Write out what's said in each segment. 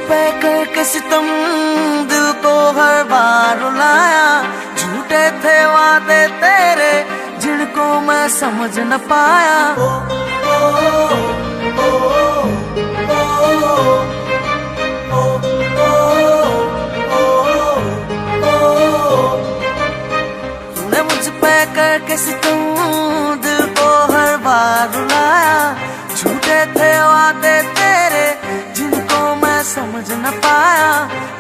पे करके सितम दिल को हर बार रुलाया। झूठे थे वादे तेरे जिनको मैं समझ न पाया। तूने मुझ पे करके सितम दिल को हर बार रुलाया। झूठे थे वादे तेरे जिनको मैं समझ न पाया।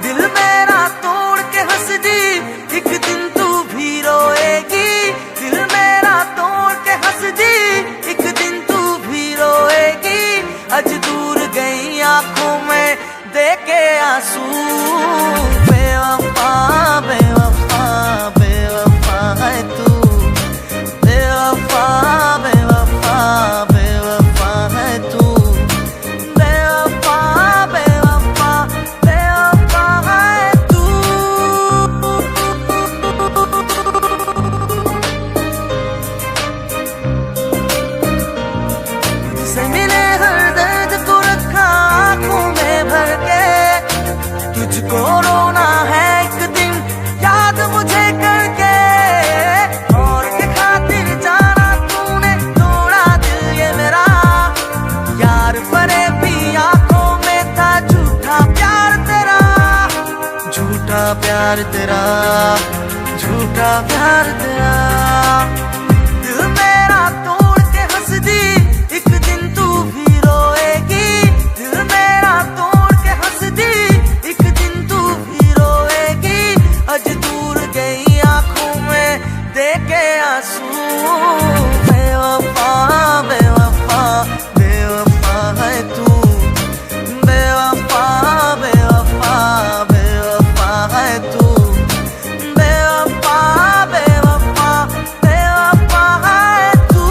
दिल मेरा तोड़ के हंस दी एक दिन तू भी रोएगी। दिल मेरा तोड़ के हंस दी एक दिन तू भी रोएगी। आज दूर गई आंखों में देके आंसू। बेवफा बेवफा बेवफा है तू। बेवफा बेवफा बेवफा है तू। बेवफा बेवफा बेवफा है तू। तुझसे मिले हर दर्द को रखा आंखों में भर के। तुझको रोना है एक दिन याद मुझे करके। और के खातिर जाना तूने तोड़ा दिल ये मेरा। यार परे भी आंखों में था झूठा प्यार तेरा। झूठा प्यार तेरा झूठा प्यार तेरा। दिल मेरा तोड़ के हंस दी एक दिन तू भी रोएगी। दिल मेरा तोड़ के हंस दी एक दिन तू भी रोएगी। आज दूर गई आंखों में देके आंसू। बेवफा बेवफा बेवफा है तू। बेवफा बेवफा बेवफा है तू। बेवफा बेवफा बेवफा है तू।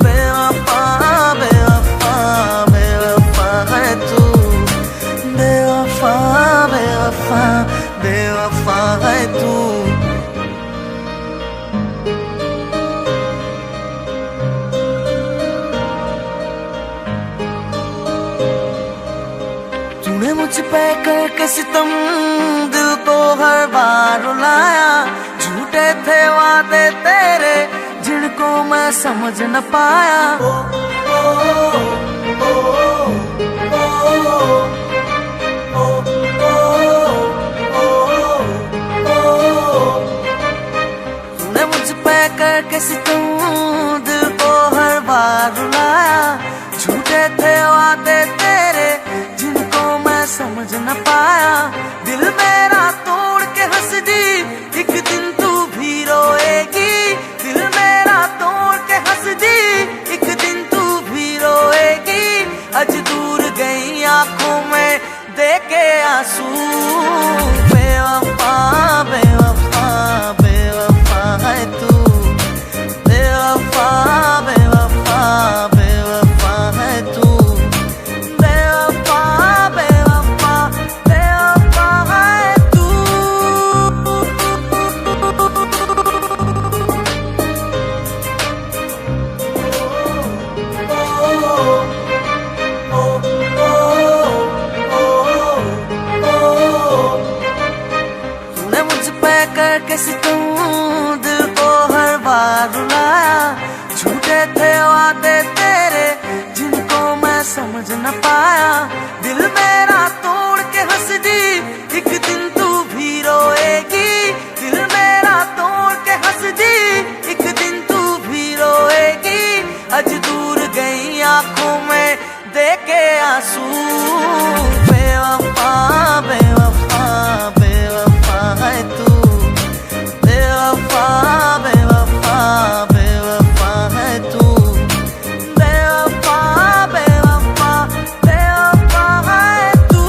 बेवफा बेवफा बेवफा है तू। बेवफा बेवफा बेवफा है तू। तूने मुझ पे करके सितम दिल को हर बार रुलाया। झूठे थे वादे तेरे जिनको मैं समझ न पाया। तूने मुझ पे करके सितम दिल को हर बार रुलाया। झूठे थे वादे तेरे जिनको मैं समझ न पाया। दिल मेरा तोड़ के हंस दी एक दिन तू भी रोएगी। दिल मेरा तोड़ के हंस दी एक दिन तू भी रोएगी। आज दूर गई आंखों में देके आंसू। बेवफा बेवफा बेवफा है तू। बेवफा बेवफा बेवफा है तू। बेवफा बेवफा बेवफा है तू। तूने मुझ पे करके सितम दिल को हर बार रुलाया। झूठे थे वादे तेरे जिनको मैं समझ न पाया। दिल मेरा तोड़ के हंस दी एक दिन तू भी रोएगी। दिल मेरा तोड़ के हंस दी एक दिन तू भी रोएगी। आज दूर गई आंखों में देके आंसू। बेवफा बेवफा बेवफा है तू। बेवफा बेवफा बेवफा है तू। बेवफा बेवफा बेवफा है तू।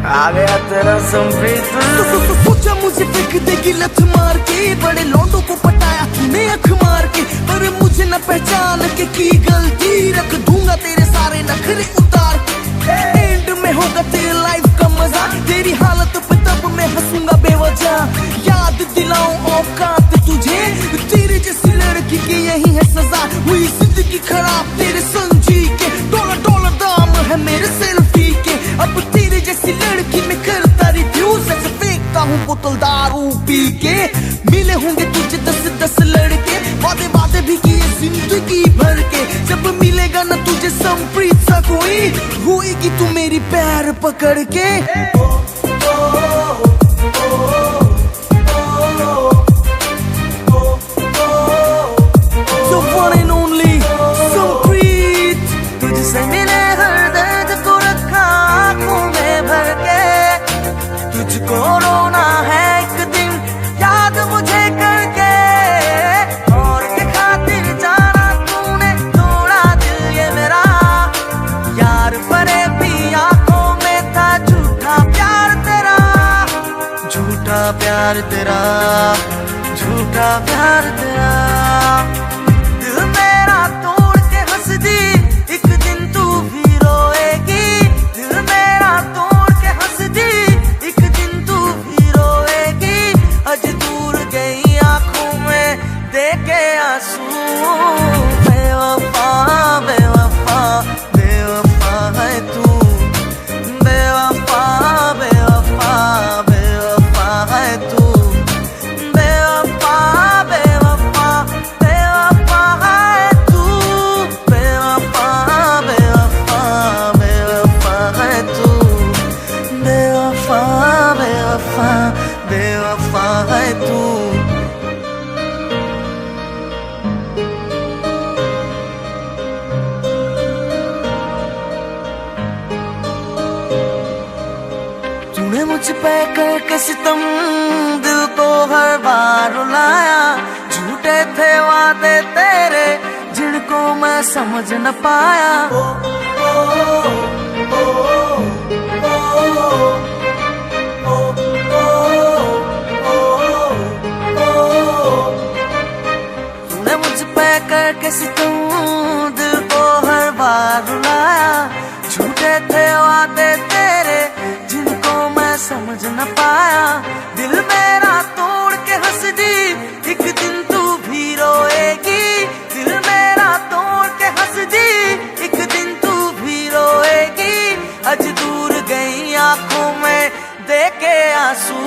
आ गया तेरा संप्रीत। पूछा मुझे फेंक देगी लत मार के। बड़े लौंडों को पटाया तूने अख मार के। पर मुझे न पहचान के की गलती। रख दूंगा तेरे सारे नखरे उतार के। एंड में होगा तेरे लाइफ का मजा। तेरी हालत पे तब मैं हंसूंगा बेवजह। याद दिलाऊं औकात तुझे तेरे जैसे समप्रीत सा कोई होएगी तू मेरी पैर पकड़ के। The one and only समप्रीत। तुझसे मिले हर दर्द को रखा आंखों में भर के, तुझको रोना है एक दिन याद मुझे करके, और के खातिर जाना तूने तोड़ा दिल ये मेरा, यार परे भी आंखों में था झूठा प्यार तेरा, झूठा प्यार तेरा, झूठा प्यार तेरा। दिल मेरा तोड़ के हंस दी, एक दिन तू भी रोएगी, दिल मेरा तोड़ के हंस दी, एक दिन तू भी रोएगी, आज दूर गई आंखों में देखे आंसू, बेवफा बेवफा बेवफा है तू, बेवफा बेवफा बेवफा है तू, बेवफा बेवफा बेवफा है तू, बेवफा बेवफा बेवफा है तू, बेवफा बेवफा बेवफा है तू। तूने मुझ पे करके सितम दिल को हर बार रुलाया, झूठे थे वादे तेरे जिनको मैं समझ न पाया। तूने मुझ पे करके सितम दिल को हर बार रुलाया, झूठे थे वादे तेरे जिनको मैं समझ न पाया। दिल मेरा तोड़ के हंस दी, एक दिन तू भी रोएगी, दिल मेरा तोड़ के हंस दी, एक दिन तू भी रोएगी, आज दूर गई आंखों में देखे आंसू,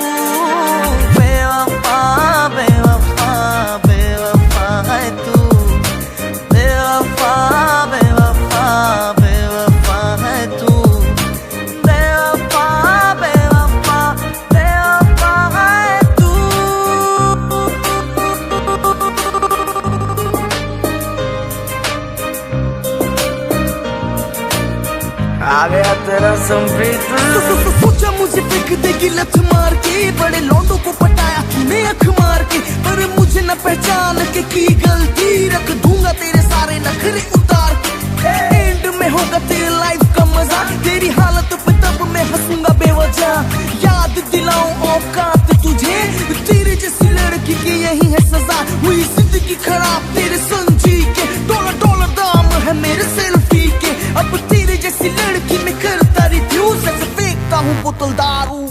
बेवफा बेवफा बेवफा है तू, बेवफा बेवफा बेवफा है तू, बेवफा बेवफा बेवफा है तू। आ गया तेरा समप्रीत। सोचा मुझे फेंक देगी लत मार के, बड़े लौंडों को पटाया तूने अख मार के, पर मुझे न पहचान के की गलती, रख दूंगा तेरे सारे नखरे उतार के, एंड में होगा तेरे लाइफ का मजा, तेरी हालत पे तब मैं हंसूंगा बेवजह, याद दिलाऊं औकात तुझे, तेरे जैसी लड़की की यही है सजा, हुई जिंदगी खराब तेरे संजी के, डॉलर डॉलर दाम है मेरे सेल्फी के, अब तेरे जैसी लड़की में करता रिव्यूज, ऐसे फेंकता हूँ बोतल दारू